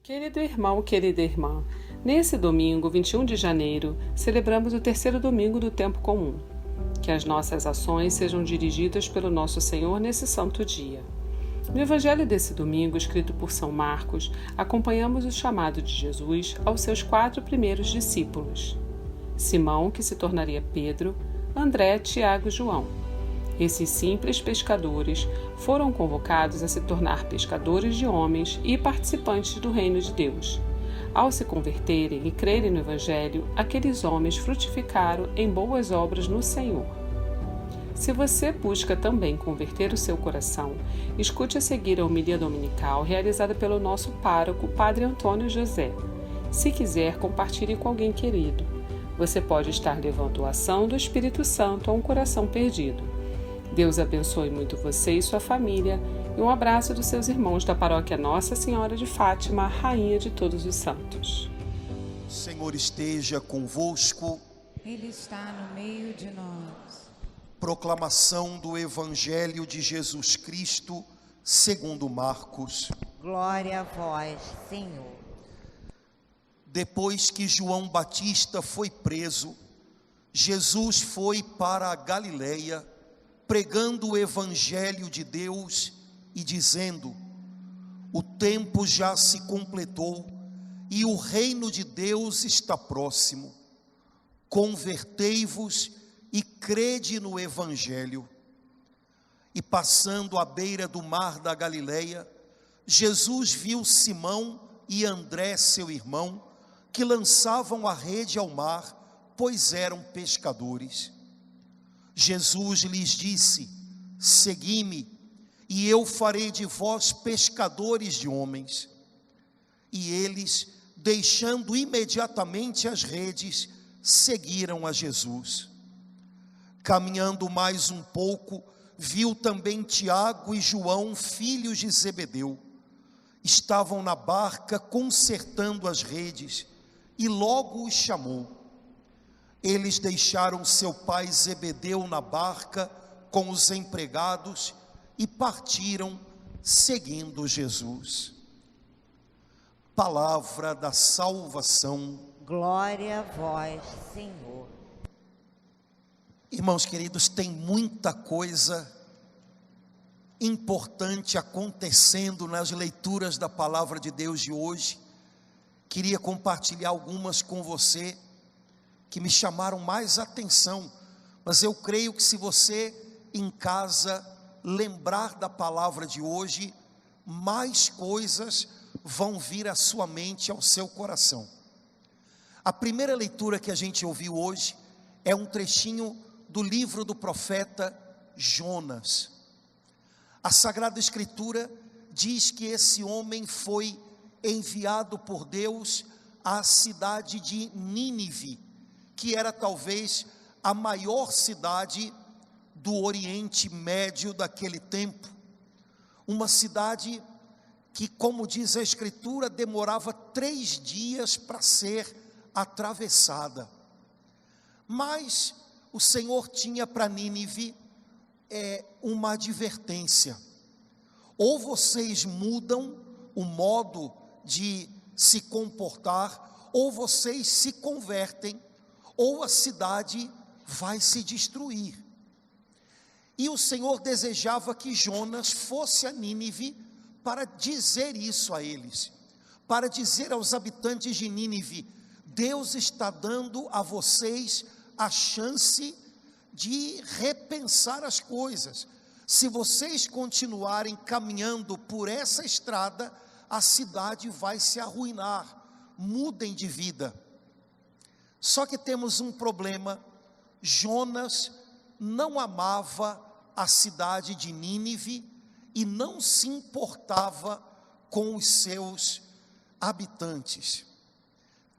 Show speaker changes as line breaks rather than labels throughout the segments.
Querido irmão, querida irmã, nesse domingo, 21 de janeiro, celebramos o terceiro domingo do tempo comum. Que as nossas ações sejam dirigidas pelo nosso Senhor nesse santo dia. No evangelho desse domingo, escrito por São Marcos, acompanhamos o chamado de Jesus aos seus 4 primeiros discípulos. Simão, que se tornaria Pedro, André, Tiago e João. Esses simples pescadores foram convocados a se tornar pescadores de homens e participantes do reino de Deus. Ao se converterem e crerem no Evangelho, aqueles homens frutificaram em boas obras no Senhor. Se você busca também converter o seu coração, escute a seguir a homilia dominical realizada pelo nosso pároco, Padre Antônio José. Se quiser, compartilhe com alguém querido. Você pode estar levando a ação do Espírito Santo a um coração perdido. Deus abençoe muito você e sua família, e um abraço dos seus irmãos da paróquia Nossa Senhora de Fátima, Rainha de todos os santos.
O Senhor esteja convosco.
Ele está no meio de nós.
Proclamação do Evangelho de Jesus Cristo, segundo Marcos.
Glória a vós, Senhor.
Depois que João Batista foi preso, Jesus foi para a Galileia, pregando o Evangelho de Deus e dizendo: o tempo já se completou e o reino de Deus está próximo. Convertei-vos e crede no Evangelho. E passando à beira do mar da Galileia, Jesus viu Simão e André, seu irmão, que lançavam a rede ao mar, pois eram pescadores. Jesus lhes disse: segui-me, e eu farei de vós pescadores de homens. E eles, deixando imediatamente as redes, seguiram a Jesus. Caminhando mais um pouco, viu também Tiago e João, filhos de Zebedeu. Estavam na barca consertando as redes, e logo os chamou. Eles deixaram seu pai Zebedeu na barca com os empregados e partiram seguindo Jesus. Palavra da salvação.
Glória a vós, Senhor.
Irmãos queridos, tem muita coisa importante acontecendo nas leituras da palavra de Deus de hoje. Queria compartilhar algumas com você que me chamaram mais atenção, mas eu creio que se você em casa lembrar da palavra de hoje, mais coisas vão vir à sua mente, ao seu coração. A primeira leitura que a gente ouviu hoje é um trechinho do livro do profeta Jonas. A Sagrada Escritura diz que esse homem foi enviado por Deus à cidade de Nínive, que era talvez a maior cidade do Oriente Médio daquele tempo. Uma cidade que, como diz a Escritura, demorava 3 dias para ser atravessada. Mas o Senhor tinha para Nínive uma advertência: ou vocês mudam o modo de se comportar, ou vocês se convertem, ou a cidade vai se destruir. E o Senhor desejava que Jonas fosse a Nínive para dizer isso a eles, para dizer aos habitantes de Nínive: Deus está dando a vocês a chance de repensar as coisas. Se vocês continuarem caminhando por essa estrada, a cidade vai se arruinar. Mudem de vida. Só que temos um problema: Jonas não amava a cidade de Nínive e não se importava com os seus habitantes.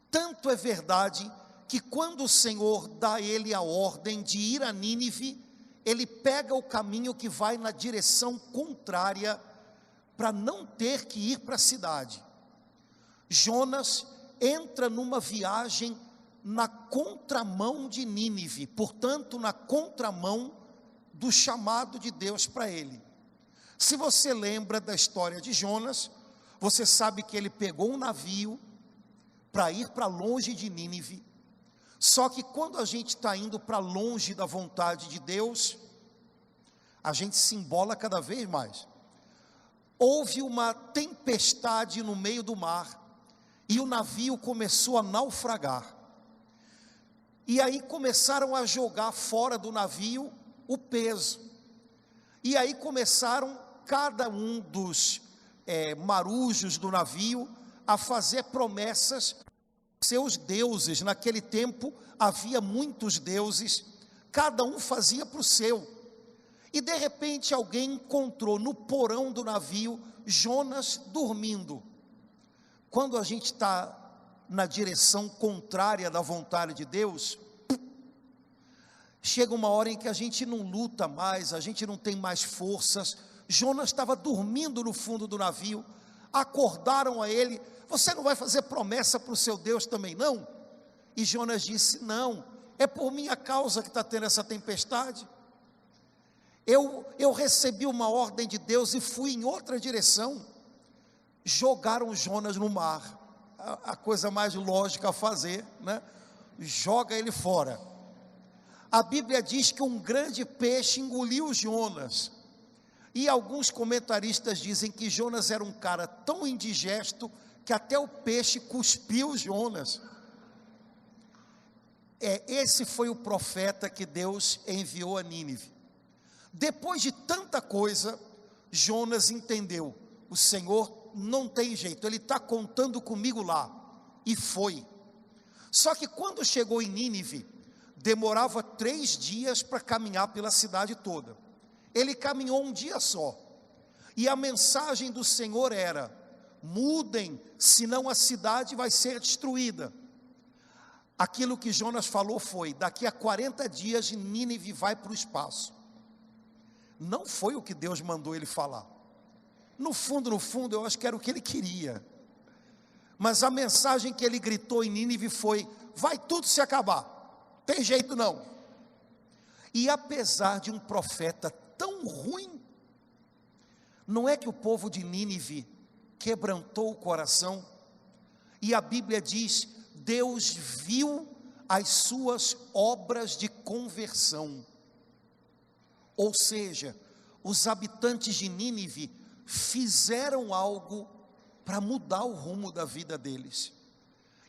Tanto é verdade que quando o Senhor dá a ele a ordem de ir a Nínive, ele pega o caminho que vai na direção contrária para não ter que ir para a cidade. Jonas entra numa viagem na contramão de Nínive, portanto na contramão do chamado de Deus para ele. Se você lembra da história de Jonas, Você sabe que ele pegou um navio para ir para longe de Nínive. Só que quando a gente está indo para longe da vontade de Deus, a gente se embola cada vez mais. Houve uma tempestade no meio do mar, e o navio começou a naufragar. E aí começaram a jogar fora do navio o peso. E aí começaram cada um dos marujos do navio a fazer promessas aos seus deuses. Naquele tempo havia muitos deuses, cada um fazia para o seu. E de repente alguém encontrou no porão do navio Jonas dormindo. Quando a gente está na direção contrária da vontade de Deus, chega uma hora em que a gente não luta mais, a gente não tem mais forças. Jonas estava dormindo no fundo do navio, acordaram a ele: você não vai fazer promessa para o seu Deus também não? E Jonas disse: não, é por minha causa que está tendo essa tempestade. Eu recebi uma ordem de Deus e fui em outra direção. Jogaram Jonas no mar, a coisa mais lógica a fazer, né? Joga ele fora. A Bíblia diz que um grande peixe engoliu Jonas, e alguns comentaristas dizem que Jonas era um cara tão indigesto, que até o peixe cuspiu Jonas. Esse foi o profeta que Deus enviou a Nínive. Depois de tanta coisa, Jonas entendeu: o Senhor não tem jeito, Ele está contando comigo lá, e foi. Só que quando chegou em Nínive, demorava 3 dias para caminhar pela cidade toda. Ele caminhou um dia só, e a mensagem do Senhor era: mudem, senão a cidade vai ser destruída. Aquilo que Jonas falou foi: daqui a 40 dias Nínive vai para o espaço. Não foi o que Deus mandou ele falar. No fundo, eu acho que era o que ele queria. Mas a mensagem que ele gritou em Nínive foi: vai tudo se acabar, tem jeito não. E apesar de um profeta tão ruim, não é que o povo de Nínive quebrantou o coração? E a Bíblia diz: Deus viu as suas obras de conversão. Ou seja, os habitantes de Nínive fizeram algo para mudar o rumo da vida deles.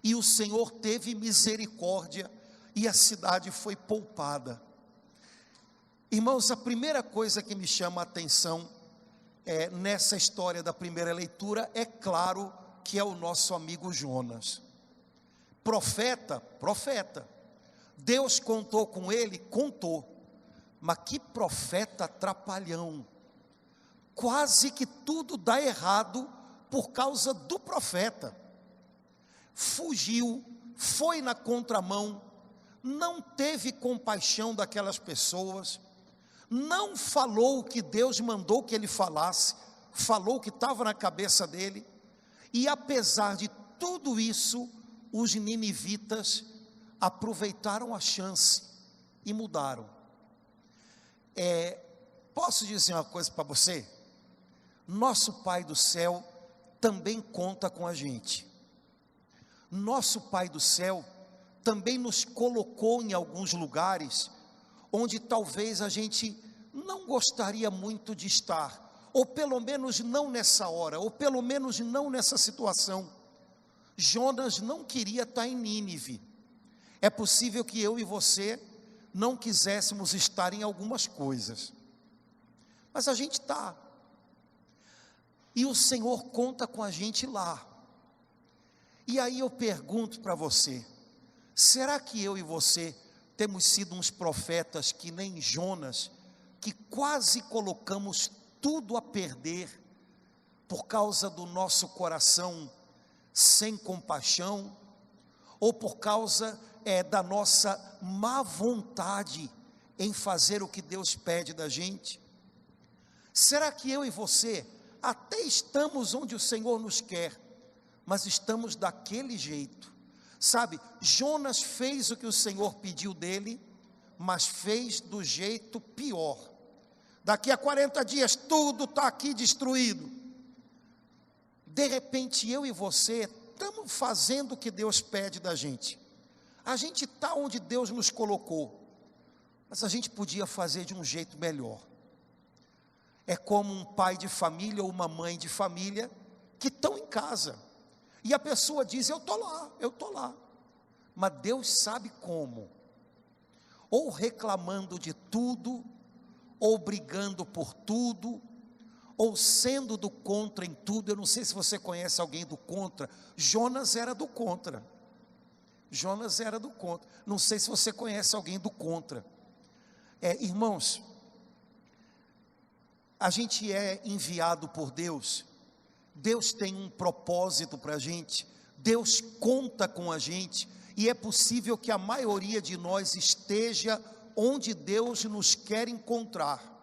E o Senhor teve misericórdia, e a cidade foi poupada. Irmãos, a primeira coisa que me chama a atenção nessa história da primeira leitura, é claro que é o nosso amigo Jonas. Profeta. Deus contou com ele, contou. Mas que profeta trapalhão. Quase que tudo dá errado por causa do profeta. Fugiu, foi na contramão, não teve compaixão daquelas pessoas, não falou o que Deus mandou que ele falasse, falou o que estava na cabeça dele. E apesar de tudo isso, os ninivitas aproveitaram a chance e mudaram. Posso dizer uma coisa para você? Nosso Pai do céu também conta com a gente. Nosso Pai do céu também nos colocou em alguns lugares onde talvez a gente não gostaria muito de estar, ou pelo menos não nessa hora, ou pelo menos não nessa situação. Jonas não queria estar em Nínive. É possível que eu e você não quiséssemos estar em algumas coisas, mas a gente está, e o Senhor conta com a gente lá. E aí eu pergunto para você: será que eu e você temos sido uns profetas que nem Jonas, que quase colocamos tudo a perder por causa do nosso coração sem compaixão, ou por causa da nossa má vontade em fazer o que Deus pede da gente? Será que eu e você até estamos onde o Senhor nos quer, mas estamos daquele jeito? Sabe, Jonas fez o que o Senhor pediu dele, mas fez do jeito pior. Daqui a 40 dias tudo está aqui destruído. De repente eu e você estamos fazendo o que Deus pede da gente. A gente está onde Deus nos colocou, mas a gente podia fazer de um jeito melhor. É como um pai de família ou uma mãe de família que estão em casa, e a pessoa diz, eu estou lá, mas Deus sabe como, ou reclamando de tudo, ou brigando por tudo, ou sendo do contra em tudo. Eu não sei se você conhece alguém do contra. Jonas era do contra, não sei se você conhece alguém do contra. Irmãos, a gente é enviado por Deus, Deus tem um propósito para a gente, Deus conta com a gente, e é possível que a maioria de nós esteja onde Deus nos quer encontrar,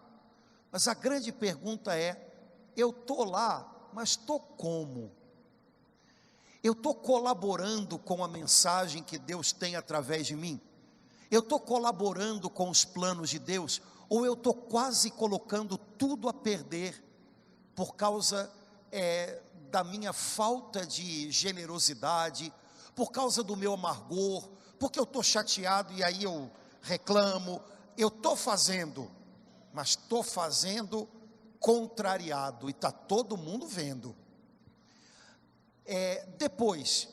mas a grande pergunta é, eu estou lá, mas estou como? Eu estou colaborando com a mensagem que Deus tem através de mim? Eu estou colaborando com os planos de Deus? Ou eu estou quase colocando tudo a perder, por causa da minha falta de generosidade, por causa do meu amargor, porque eu estou chateado e aí eu reclamo? Eu estou fazendo, mas estou fazendo contrariado, e está todo mundo vendo. Depois,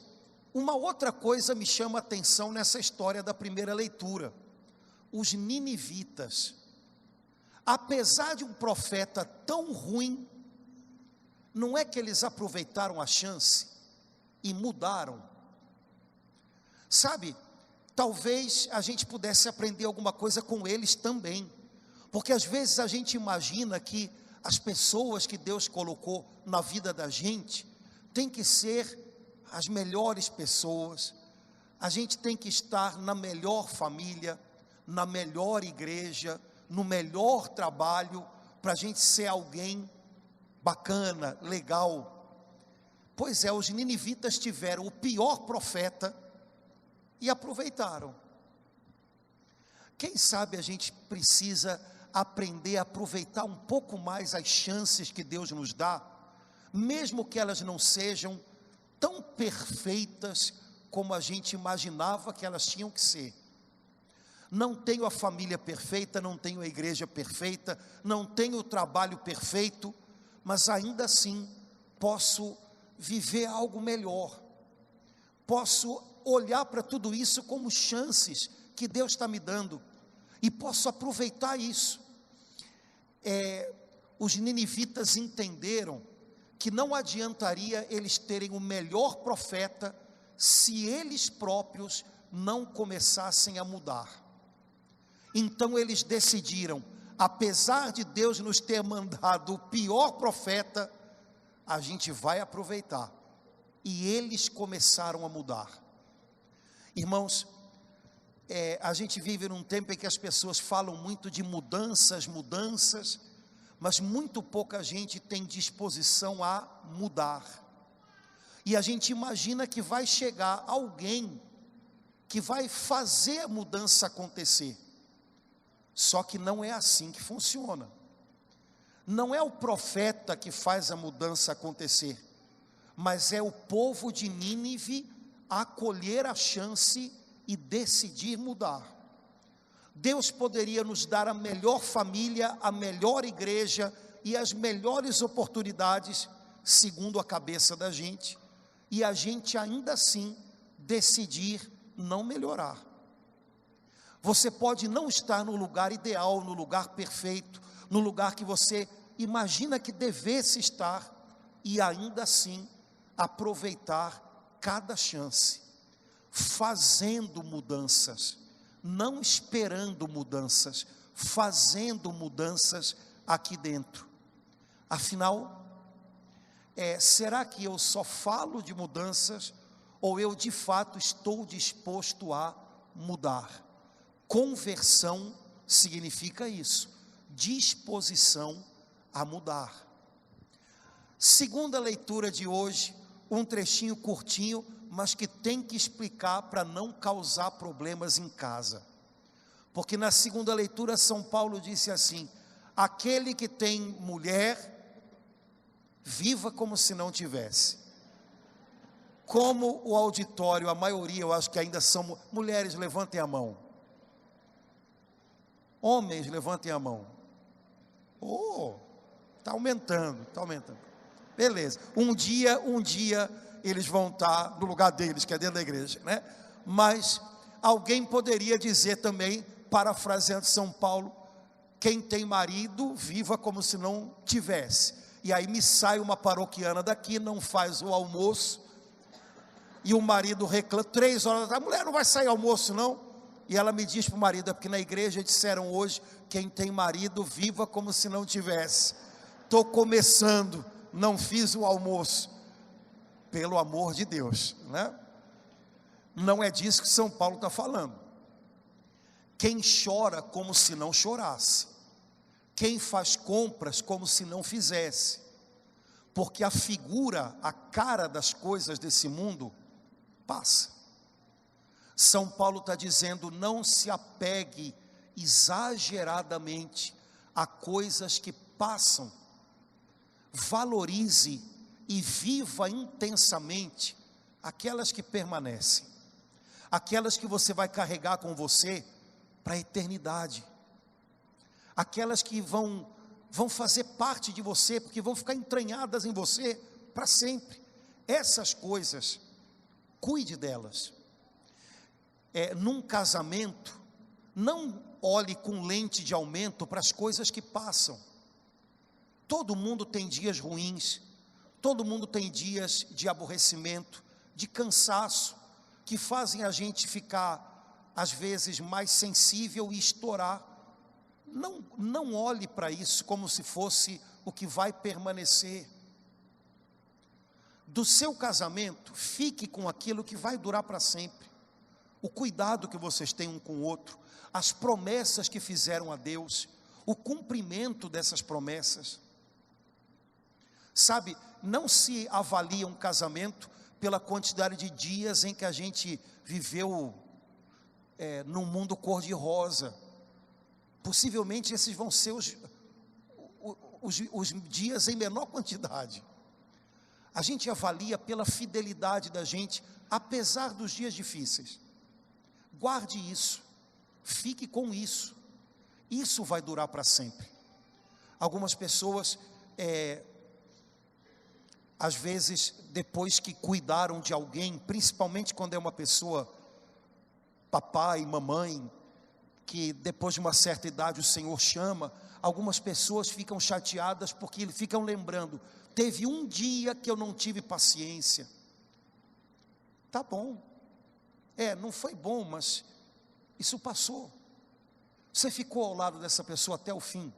uma outra coisa me chama a atenção nessa história da primeira leitura. Os ninivitas, apesar de um profeta tão ruim, não é que eles aproveitaram a chance e mudaram. Sabe, talvez a gente pudesse aprender alguma coisa com eles também, porque às vezes a gente imagina que as pessoas que Deus colocou na vida da gente tem que ser as melhores pessoas, a gente tem que estar na melhor família, na melhor igreja, no melhor trabalho, para a gente ser alguém bacana, legal. Pois é, os ninivitas tiveram o pior profeta e aproveitaram. Quem sabe a gente precisa aprender a aproveitar um pouco mais as chances que Deus nos dá, mesmo que elas não sejam tão perfeitas como a gente imaginava que elas tinham que ser. Não tenho a família perfeita, não tenho a igreja perfeita, não tenho o trabalho perfeito, mas ainda assim posso viver algo melhor, posso olhar para tudo isso como chances que Deus está me dando, e posso aproveitar isso. Os ninivitas entenderam que não adiantaria eles terem o melhor profeta se eles próprios não começassem a mudar. Então eles decidiram, apesar de Deus nos ter mandado o pior profeta, a gente vai aproveitar. E eles começaram a mudar. Irmãos, a gente vive num tempo em que as pessoas falam muito de mudanças, mas muito pouca gente tem disposição a mudar. E a gente imagina que vai chegar alguém que vai fazer a mudança acontecer. Só que não é assim que funciona. Não é o profeta que faz a mudança acontecer, mas é o povo de Nínive acolher a chance e decidir mudar. Deus poderia nos dar a melhor família, a melhor igreja e as melhores oportunidades, segundo a cabeça da gente, e a gente ainda assim decidir não melhorar. Você pode não estar no lugar ideal, no lugar perfeito, no lugar que você imagina que devesse estar, e ainda assim aproveitar cada chance, fazendo mudanças, não esperando mudanças, fazendo mudanças aqui dentro. Afinal, será que eu só falo de mudanças, ou eu de fato estou disposto a mudar? Conversão significa isso, disposição a mudar. Segunda leitura de hoje, um trechinho curtinho, mas que tem que explicar para não causar problemas em casa. Porque na segunda leitura São Paulo disse assim: aquele que tem mulher, viva como se não tivesse. Como o auditório, a maioria, eu acho que ainda são mulheres, levantem a mão. Homens, levantem a mão. Oh, está aumentando, está aumentando. Beleza. Um dia eles vão estar no lugar deles, que é dentro da igreja, né? Mas alguém poderia dizer também, parafraseando São Paulo, quem tem marido, viva como se não tivesse. E aí me sai uma paroquiana daqui, não faz o almoço, e o marido reclama, 3 horas da tarde, a mulher não vai sair almoço não? E ela me diz para o marido, é porque na igreja disseram hoje, quem tem marido, viva como se não tivesse. Estou começando, não fiz o almoço. Pelo amor de Deus, né? Não é disso que São Paulo está falando. Quem chora como se não chorasse, quem faz compras como se não fizesse, porque a figura, a cara das coisas desse mundo passa. São Paulo está dizendo, não se apegue exageradamente a coisas que passam, valorize e viva intensamente aquelas que permanecem, aquelas que você vai carregar com você para a eternidade, aquelas que vão fazer parte de você, porque vão ficar entranhadas em você para sempre. Essas coisas, cuide delas. Num casamento, não olhe com lente de aumento para as coisas que passam. Todo mundo tem dias ruins, todo mundo tem dias de aborrecimento, de cansaço, que fazem a gente ficar, às vezes, mais sensível e estourar. Não olhe para isso como se fosse o que vai permanecer. Do seu casamento, fique com aquilo que vai durar para sempre. O cuidado que vocês têm um com o outro, as promessas que fizeram a Deus, o cumprimento dessas promessas. Sabe, não se avalia um casamento pela quantidade de dias em que a gente viveu num mundo cor-de-rosa. Possivelmente esses vão ser os dias em menor quantidade. A gente avalia pela fidelidade da gente, apesar dos dias difíceis. Guarde isso, fique com isso, isso vai durar para sempre. Algumas pessoas, às vezes, depois que cuidaram de alguém, principalmente quando é uma pessoa, papai, mamãe, que depois de uma certa idade o Senhor chama, algumas pessoas ficam chateadas porque ficam lembrando, teve um dia que eu não tive paciência. Tá bom. Não foi bom, mas isso passou. Você ficou ao lado dessa pessoa até o fim.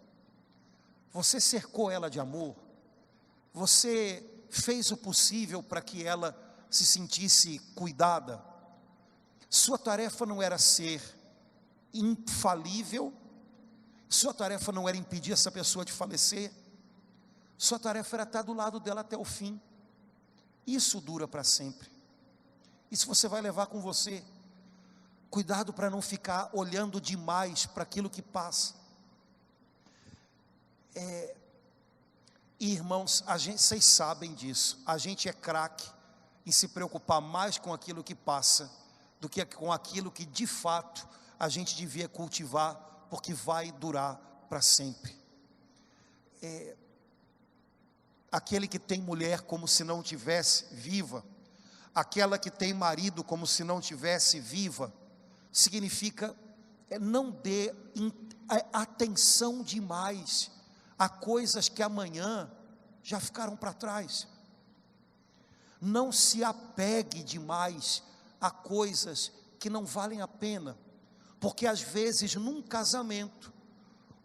Você cercou ela de amor. Você fez o possível para que ela se sentisse cuidada. Sua tarefa não era ser infalível. Sua tarefa não era impedir essa pessoa de falecer. Sua tarefa era estar do lado dela até o fim. Isso dura para sempre. Isso você vai levar com você. Cuidado para não ficar olhando demais para aquilo que passa. Irmãos, vocês sabem disso. A gente é craque em se preocupar mais com aquilo que passa do que com aquilo que de fato a gente devia cultivar, porque vai durar para sempre. Aquele que tem mulher como se não tivesse, viva. Aquela que tem marido como se não tivesse, viva. Significa, não dê atenção demais a coisas que amanhã já ficaram para trás. Não se apegue demais a coisas que não valem a pena, porque às vezes num casamento,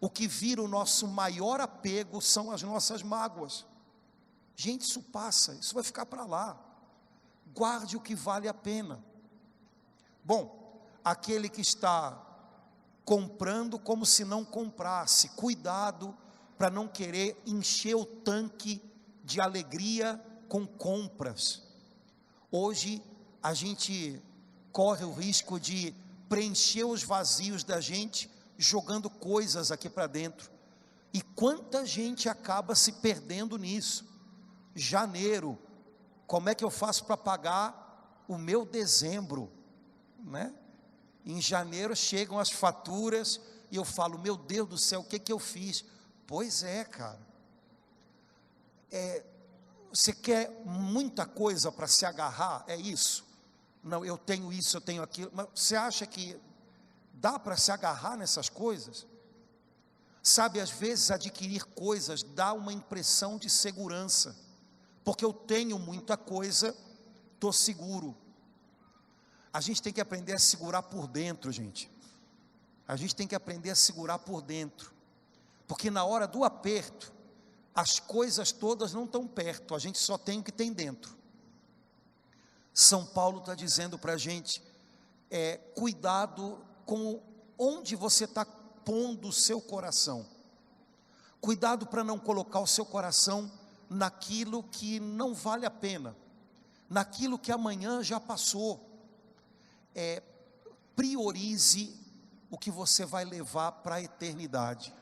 o que vira o nosso maior apego são as nossas mágoas. Gente, isso passa, isso vai ficar para lá. Guarde o que vale a pena. Bom, aquele que está comprando como se não comprasse, cuidado para não querer encher o tanque de alegria com compras. Hoje a gente corre o risco de preencher os vazios da gente jogando coisas aqui para dentro. E quanta gente acaba se perdendo nisso, janeiro, como é que eu faço para pagar o meu dezembro, né? Em janeiro chegam as faturas e eu falo, meu Deus do céu, o que eu fiz? Pois é, cara. Você quer muita coisa para se agarrar? É isso? Não, eu tenho isso, eu tenho aquilo. Mas você acha que dá para se agarrar nessas coisas? Sabe, às vezes adquirir coisas dá uma impressão de segurança, porque eu tenho muita coisa, estou seguro. A gente tem que aprender a segurar por dentro, gente. A gente tem que aprender a segurar por dentro, porque na hora do aperto, as coisas todas não estão perto, a gente só tem o que tem dentro. São Paulo está dizendo para a gente, cuidado com onde você está pondo o seu coração. Cuidado para não colocar o seu coração naquilo que não vale a pena, naquilo que amanhã já passou. Priorize o que você vai levar para a eternidade.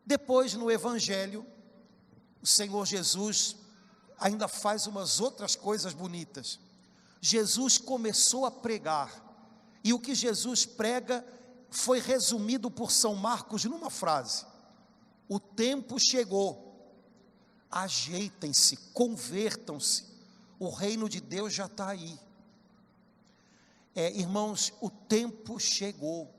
Depois, no Evangelho, o Senhor Jesus ainda faz umas outras coisas bonitas. Jesus começou a pregar, e o que Jesus prega foi resumido por São Marcos numa frase: o tempo chegou, ajeitem-se, convertam-se, o reino de Deus já está aí. Irmãos, o tempo chegou.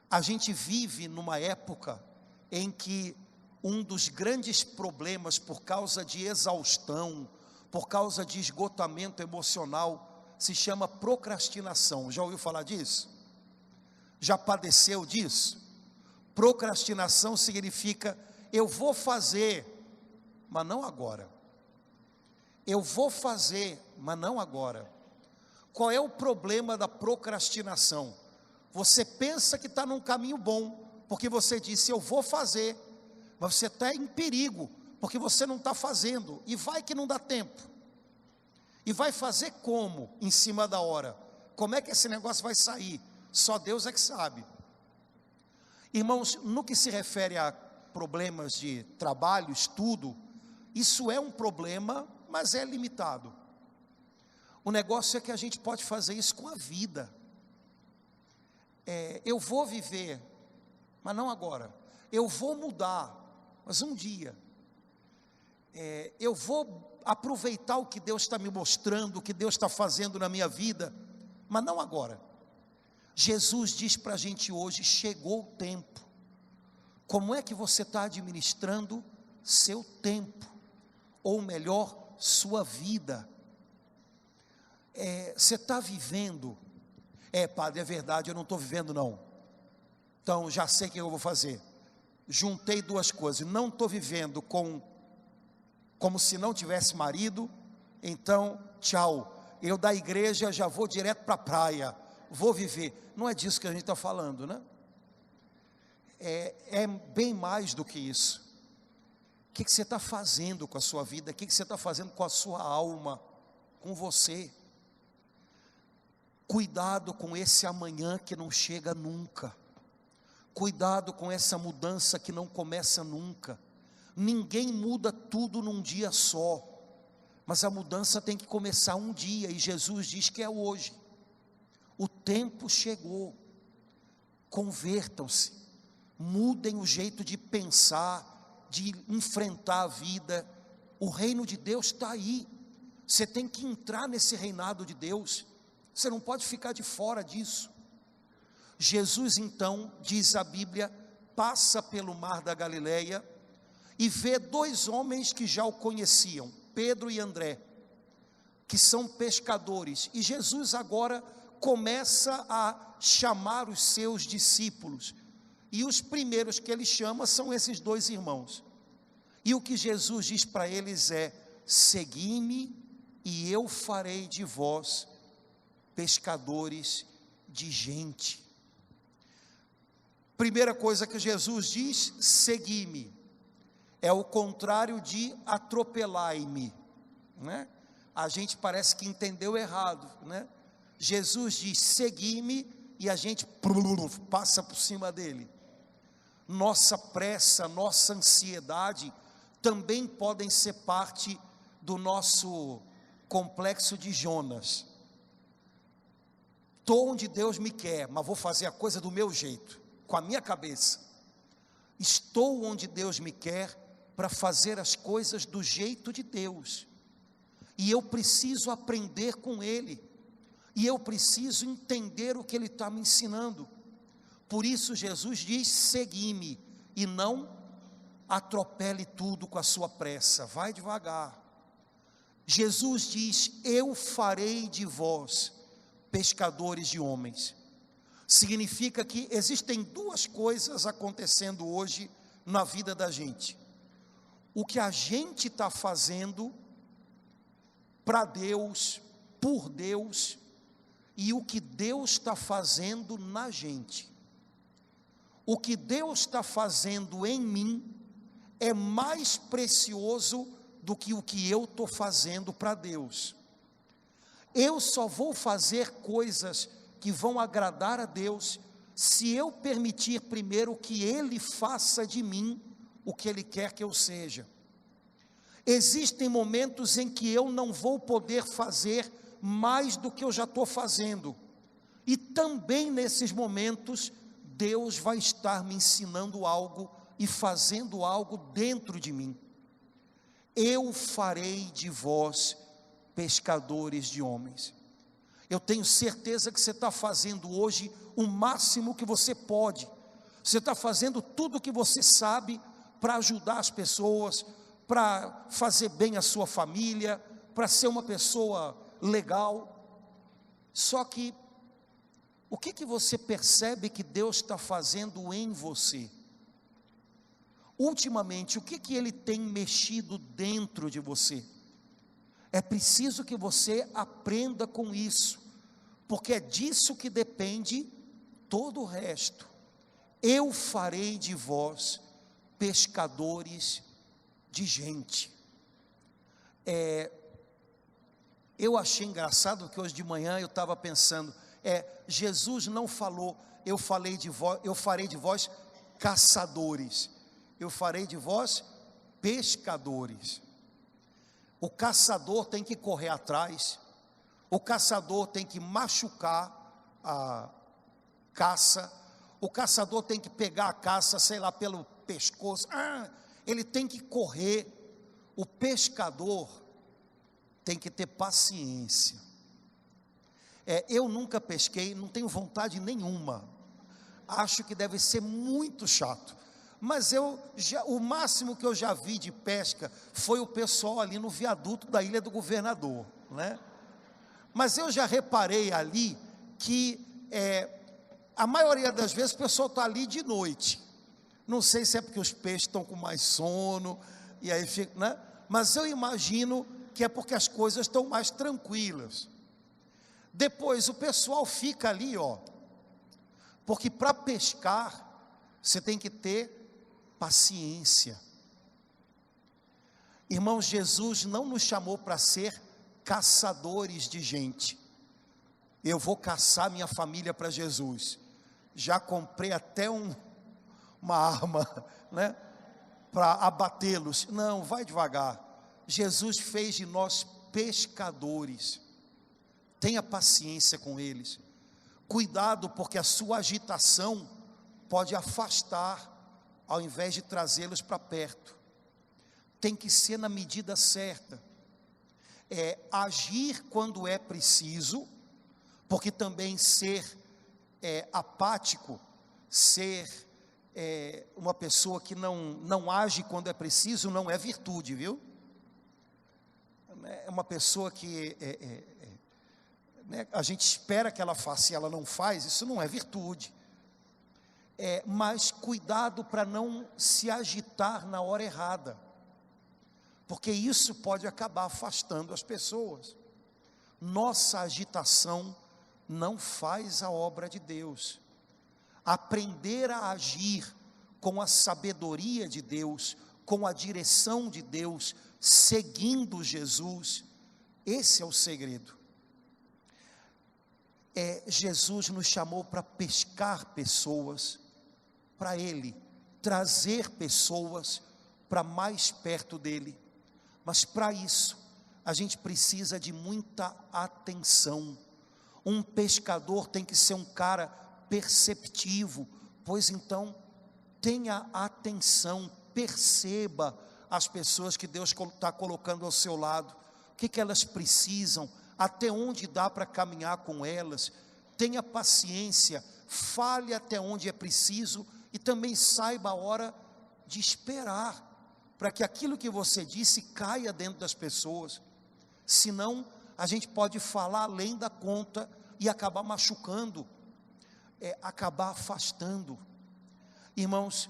A gente vive numa época em que um dos grandes problemas, por causa de exaustão, por causa de esgotamento emocional, se chama procrastinação. Já ouviu falar disso? Já padeceu disso? Procrastinação significa, eu vou fazer, mas não agora. Eu vou fazer, mas não agora. Qual é o problema da procrastinação? Você pensa que está num caminho bom, porque você disse, eu vou fazer, mas você está em perigo, porque você não está fazendo, e vai que não dá tempo. E vai fazer como? Em cima da hora. Como é que esse negócio vai sair? Só Deus é que sabe. Irmãos, no que se refere a problemas de trabalho, estudo, isso é um problema, mas é limitado. O negócio é que a gente pode fazer isso com a vida. Eu vou viver, mas não agora. Eu vou mudar, mas um dia. Eu vou aproveitar o que Deus está me mostrando, o que Deus está fazendo na minha vida, mas não agora. Jesus diz para a gente hoje, chegou o tempo. Como é que você está administrando seu tempo? Ou melhor, sua vida? Você está vivendo? Padre, é verdade, eu não estou vivendo não. Então já sei o que eu vou fazer. Juntei duas coisas, não estou vivendo como se não tivesse marido, então tchau, eu da igreja já vou direto para a praia, vou viver. Não é disso que a gente está falando, né? É bem mais do que isso. O que você está fazendo com a sua vida? O que você está fazendo com a sua alma, com você? Cuidado com esse amanhã que não chega nunca. Cuidado com essa mudança que não começa nunca. Ninguém muda tudo num dia só, mas a mudança tem que começar um dia, e Jesus diz que é hoje. O tempo chegou. Convertam-se, mudem o jeito de pensar, de enfrentar a vida. O reino de Deus está aí. Você tem que entrar nesse reinado de Deus. Você não pode ficar de fora disso. Jesus então, diz a Bíblia, passa pelo mar da Galileia e vê dois homens que já o conheciam, Pedro e André, que são pescadores. E Jesus agora começa a chamar os seus discípulos. E os primeiros que ele chama são esses dois irmãos. E o que Jesus diz para eles é: segui-me e eu farei de vós pescadores de gente. Primeira coisa que Jesus diz, segui-me, é o contrário de atropelai-me, né? A gente parece que entendeu errado, né? Jesus diz, segui-me, e a gente passa por cima dele. Nossa pressa, nossa ansiedade também podem ser parte do nosso complexo de Jonas. Estou onde Deus me quer, mas vou fazer a coisa do meu jeito, com a minha cabeça. Estou onde Deus me quer para fazer as coisas do jeito de Deus. E eu preciso aprender com Ele. E eu preciso entender o que Ele está me ensinando. Por isso Jesus diz: segui-me, e não atropele tudo com a sua pressa, vai devagar. Jesus diz: eu farei de vós pescadores de homens. Significa que existem duas coisas acontecendo hoje na vida da gente: o que a gente está fazendo para Deus, por Deus, e o que Deus está fazendo na gente. O que Deus está fazendo em mim é mais precioso do que o que eu estou fazendo para Deus. Eu só vou fazer coisas que vão agradar a Deus se eu permitir primeiro que Ele faça de mim o que Ele quer que eu seja. Existem momentos em que eu não vou poder fazer mais do que eu já estou fazendo, e também nesses momentos Deus vai estar me ensinando algo e fazendo algo dentro de mim. Eu farei de vós pescadores de homens. Eu tenho certeza que você está fazendo hoje o máximo que você pode. Você está fazendo tudo o que você sabe para ajudar as pessoas, para fazer bem a sua família, para ser uma pessoa legal. Só que o que você percebe que Deus está fazendo em você? Ultimamente, o que Ele tem mexido dentro de você? É preciso que você aprenda com isso, porque é disso que depende todo o resto. Eu farei de vós pescadores de gente. Eu achei engraçado que hoje de manhã eu estava pensando, Jesus não falou, eu farei de vós caçadores, eu farei de vós pescadores. O caçador tem que correr atrás, o caçador tem que machucar a caça, o caçador tem que pegar a caça, sei lá, pelo pescoço, ele tem que correr. O pescador tem que ter paciência. Eu nunca pesquei, não tenho vontade nenhuma, acho que deve ser muito chato, mas o máximo que eu já vi de pesca foi o pessoal ali no viaduto da Ilha do Governador, né? Mas eu já reparei ali que a maioria das vezes o pessoal está ali de noite. Não sei se é porque os peixes estão com mais sono, e aí fica, né? Mas eu imagino que é porque as coisas estão mais tranquilas. Depois o pessoal fica ali, porque para pescar você tem que ter paciência. Irmãos, Jesus não nos chamou para ser caçadores de gente. Eu vou caçar minha família para Jesus. Já comprei até uma arma, né, para abatê-los. Não, vai devagar. Jesus fez de nós pescadores. Tenha paciência com eles. Cuidado, porque a sua agitação pode afastar, ao invés de trazê-los para perto. Tem que ser na medida certa. Agir quando é preciso, porque também ser apático, ser uma pessoa que não age quando é preciso, não é virtude, viu? É uma pessoa que a gente espera que ela faça e ela não faz, isso não é virtude. Mas cuidado para não se agitar na hora errada, porque isso pode acabar afastando as pessoas. Nossa agitação não faz a obra de Deus. Aprender a agir com a sabedoria de Deus, com a direção de Deus, seguindo Jesus, esse é o segredo. Jesus nos chamou para pescar pessoas para Ele, trazer pessoas para mais perto dele. Mas para isso, a gente precisa de muita atenção. Um pescador tem que ser um cara perceptivo, pois então, tenha atenção, perceba as pessoas que Deus está colocando ao seu lado, o que elas precisam, até onde dá para caminhar com elas. Tenha paciência, fale até onde é preciso e também saiba a hora de esperar, para que aquilo que você disse caia dentro das pessoas. Senão, a gente pode falar além da conta e acabar machucando, acabar afastando. Irmãos,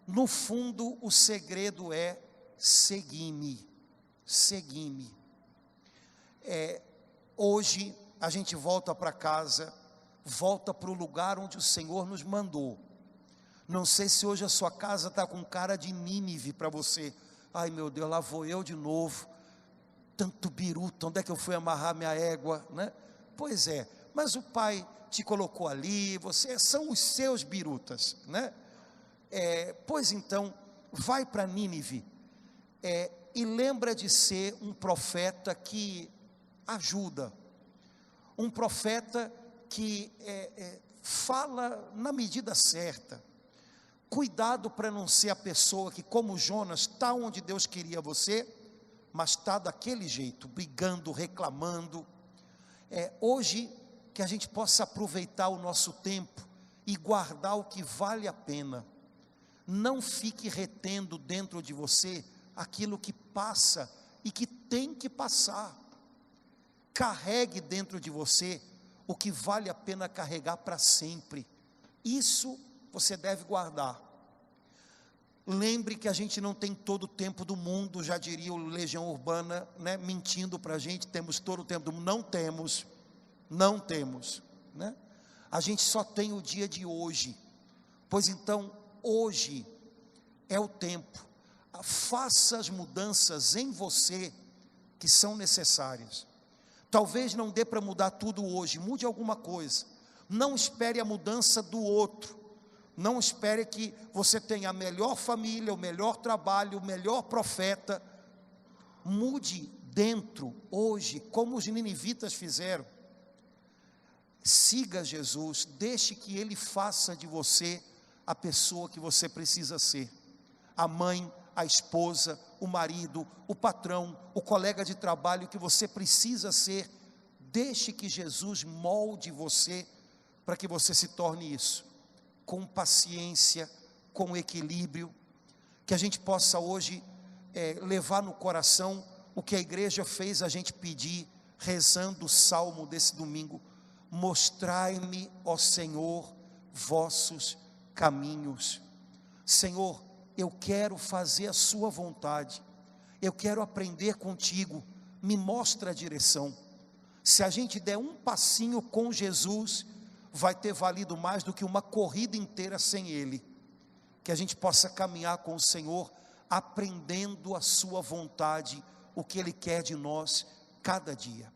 no fundo o segredo é segui-me, segui-me. Hoje a gente volta para casa, volta para o lugar onde o Senhor nos mandou. Não sei se hoje a sua casa está com cara de Nínive para você. Ai meu Deus, lá vou eu de novo, tanto biruta, onde é que eu fui amarrar minha égua, né? Pois é, mas o Pai te colocou ali, são os seus birutas, né? Pois então, vai para Nínive, e lembra de ser um profeta que ajuda, um profeta que fala na medida certa. Cuidado para não ser a pessoa que, como Jonas, está onde Deus queria você, mas está daquele jeito, brigando, reclamando. Hoje, que a gente possa aproveitar o nosso tempo e guardar o que vale a pena. Não fique retendo dentro de você aquilo que passa e que tem que passar. Carregue dentro de você o que vale a pena carregar para sempre. Isso você deve guardar. Lembre que a gente não tem todo o tempo do mundo, já diria o Legião Urbana, né, mentindo para a gente, temos todo o tempo do mundo. Não temos, né? A gente só tem o dia de hoje. Pois então, hoje é o tempo. Faça as mudanças em você que são necessárias. Talvez não dê para mudar tudo hoje, mude alguma coisa. Não espere a mudança do outro. Não espere que você tenha a melhor família, o melhor trabalho, o melhor profeta. Mude dentro, hoje, como os ninivitas fizeram. Siga Jesus, deixe que Ele faça de você a pessoa que você precisa ser. A mãe, a esposa, o marido, o patrão, o colega de trabalho que você precisa ser. Deixe que Jesus molde você para que você se torne isso. Com paciência, com equilíbrio, que a gente possa hoje levar no coração o que a igreja fez a gente pedir, rezando o salmo desse domingo. Mostrai-me, ó Senhor, vossos caminhos. Senhor, eu quero fazer a sua vontade, eu quero aprender contigo, me mostra a direção. Se a gente der um passinho com Jesus, vai ter valido mais do que uma corrida inteira sem Ele. Que a gente possa caminhar com o Senhor, aprendendo a sua vontade, o que Ele quer de nós, cada dia.